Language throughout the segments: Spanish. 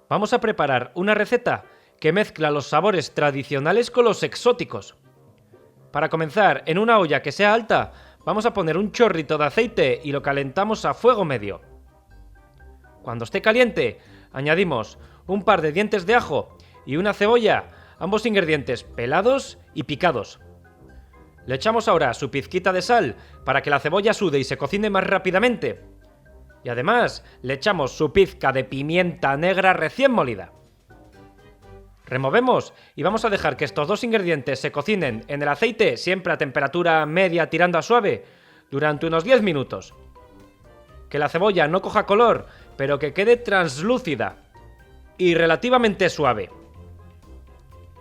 Vamos a preparar una receta que mezcla los sabores tradicionales con los exóticos. Para comenzar, en una olla que sea alta, vamos a poner un chorrito de aceite y lo calentamos a fuego medio. Cuando esté caliente, añadimos un par de dientes de ajo y una cebolla, ambos ingredientes pelados y picados. Le echamos ahora su pizquita de sal para que la cebolla sude y se cocine más rápidamente. Y además le echamos su pizca de pimienta negra recién molida. Removemos y vamos a dejar que estos dos ingredientes se cocinen en el aceite, siempre a temperatura media tirando a suave, durante unos 10 minutos. Que la cebolla no coja color, pero que quede translúcida y relativamente suave.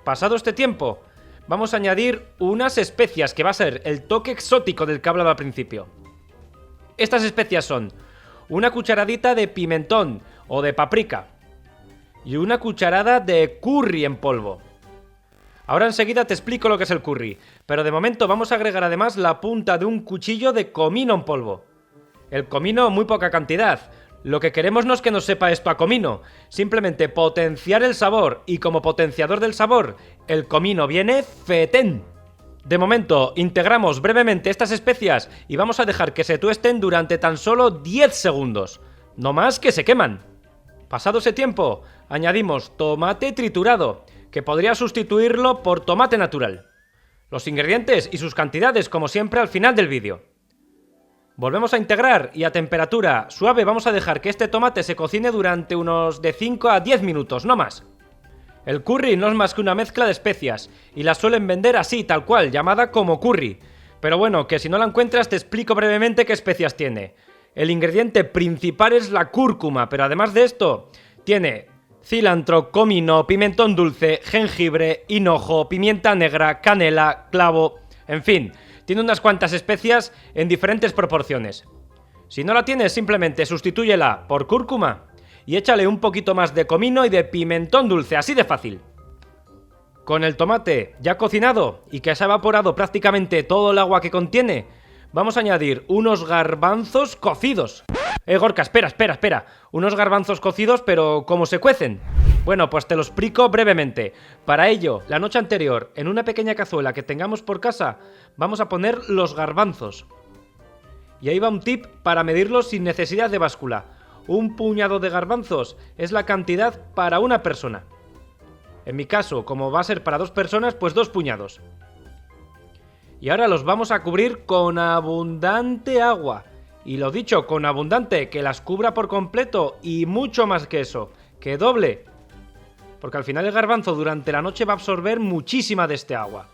Pasado este tiempo, vamos a añadir unas especias que va a ser el toque exótico del que hablaba al principio. Estas especias son una cucharadita de pimentón o de paprika y una cucharada de curry en polvo. Ahora enseguida te explico lo que es el curry, pero de momento vamos a agregar además la punta de un cuchillo de comino en polvo. El comino muy poca cantidad. Lo que queremos no es que nos sepa esto a comino, simplemente potenciar el sabor, y como potenciador del sabor, el comino viene fetén. De momento, integramos brevemente estas especias y vamos a dejar que se tuesten durante tan solo 10 segundos. No más, que se queman. Pasado ese tiempo, añadimos tomate triturado, que podría sustituirlo por tomate natural. Los ingredientes y sus cantidades, como siempre, al final del vídeo. Volvemos a integrar y a temperatura suave vamos a dejar que este tomate se cocine durante unos de 5 a 10 minutos, no más. El curry no es más que una mezcla de especias, y la suelen vender así, tal cual, llamada como curry. Pero bueno, que si no la encuentras te explico brevemente qué especias tiene. El ingrediente principal es la cúrcuma, pero además de esto, tiene cilantro, comino, pimentón dulce, jengibre, hinojo, pimienta negra, canela, clavo, en fin, tiene unas cuantas especias en diferentes proporciones. Si no la tienes, simplemente sustitúyela por cúrcuma y échale un poquito más de comino y de pimentón dulce, así de fácil. Con el tomate ya cocinado y que se ha evaporado prácticamente todo el agua que contiene, vamos a añadir unos garbanzos cocidos. Gorka, espera. Unos garbanzos cocidos, pero ¿cómo se cuecen? Bueno, pues te lo explico brevemente. Para ello, la noche anterior, en una pequeña cazuela que tengamos por casa, vamos a poner los garbanzos. Y ahí va un tip para medirlos sin necesidad de báscula. Un puñado de garbanzos es la cantidad para una persona. En mi caso, como va a ser para 2 personas, pues 2 puñados. Y ahora los vamos a cubrir con abundante agua. Y lo dicho, con abundante, que las cubra por completo y mucho más que eso, que doble. Porque al final el garbanzo durante la noche va a absorber muchísima de este agua.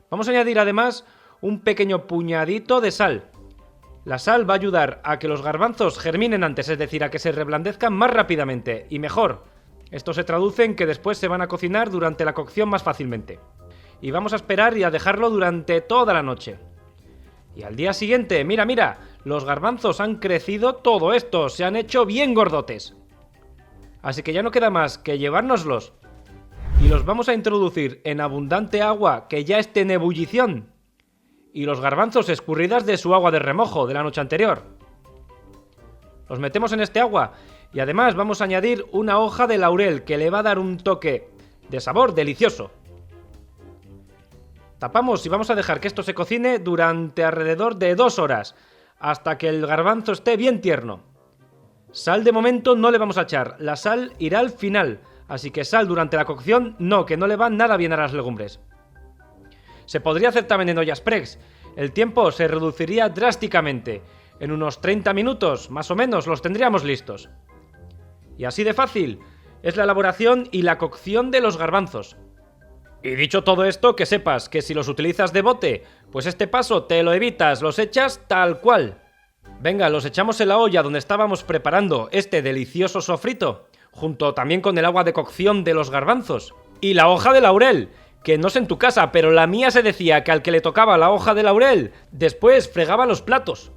Vamos a añadir además un pequeño puñadito de sal. La sal va a ayudar a que los garbanzos germinen antes, es decir, a que se reblandezcan más rápidamente y mejor. Esto se traduce en que después se van a cocinar durante la cocción más fácilmente. Y vamos a esperar y a dejarlo durante toda la noche. Y al día siguiente, mira, los garbanzos han crecido todo esto, se han hecho bien gordotes. Así que ya no queda más que llevárnoslos. Y los vamos a introducir en abundante agua que ya esté en ebullición. Y los garbanzos escurridas de su agua de remojo de la noche anterior. Los metemos en este agua y además vamos a añadir una hoja de laurel que le va a dar un toque de sabor delicioso. Tapamos y vamos a dejar que esto se cocine durante alrededor de 2 horas, hasta que el garbanzo esté bien tierno. Sal de momento no le vamos a echar, la sal irá al final, así que sal durante la cocción no, que no le va nada bien a las legumbres. Se podría hacer también en olla express, el tiempo se reduciría drásticamente, en unos 30 minutos más o menos los tendríamos listos. Y así de fácil es la elaboración y la cocción de los garbanzos. Y dicho todo esto, que sepas que si los utilizas de bote, pues este paso te lo evitas, los echas tal cual. Venga, los echamos en la olla donde estábamos preparando este delicioso sofrito, junto también con el agua de cocción de los garbanzos. Y la hoja de laurel, que no sé en tu casa, pero la mía se decía que al que le tocaba la hoja de laurel, después fregaba los platos.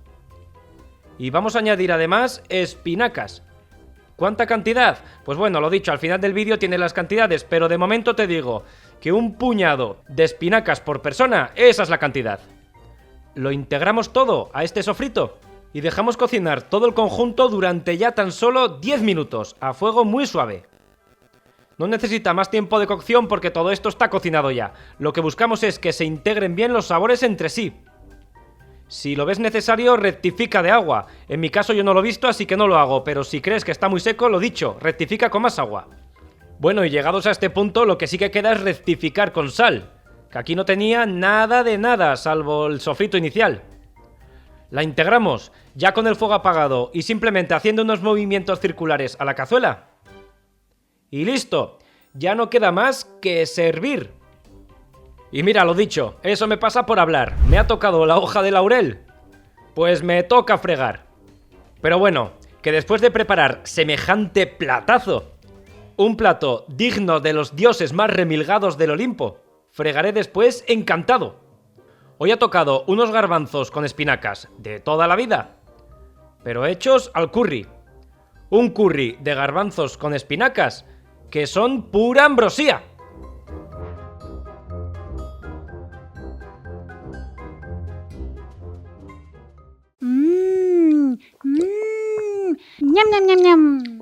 Y vamos a añadir además espinacas. ¿Cuánta cantidad? Pues bueno, lo dicho, al final del vídeo tienes las cantidades, pero de momento te digo que un puñado de espinacas por persona, esa es la cantidad. Lo integramos todo a este sofrito y dejamos cocinar todo el conjunto durante ya tan solo 10 minutos, a fuego muy suave. No necesita más tiempo de cocción porque todo esto está cocinado ya. Lo que buscamos es que se integren bien los sabores entre sí. Si lo ves necesario, rectifica de agua. En mi caso yo no lo he visto, así que no lo hago, pero si crees que está muy seco, lo dicho, rectifica con más agua. Bueno, y llegados a este punto, lo que sí que queda es rectificar con sal, que aquí no tenía nada de nada, salvo el sofrito inicial. La integramos, ya con el fuego apagado y simplemente haciendo unos movimientos circulares a la cazuela. Y listo, ya no queda más que servir. Y mira, lo dicho, eso me pasa por hablar. ¿Me ha tocado la hoja de laurel? Pues me toca fregar. Pero bueno, que después de preparar semejante platazo, un plato digno de los dioses más remilgados del Olimpo, fregaré después encantado. Hoy ha tocado unos garbanzos con espinacas de toda la vida, pero hechos al curry. Un curry de garbanzos con espinacas que son pura ambrosía. Ñam, ñam, ñam, ñam.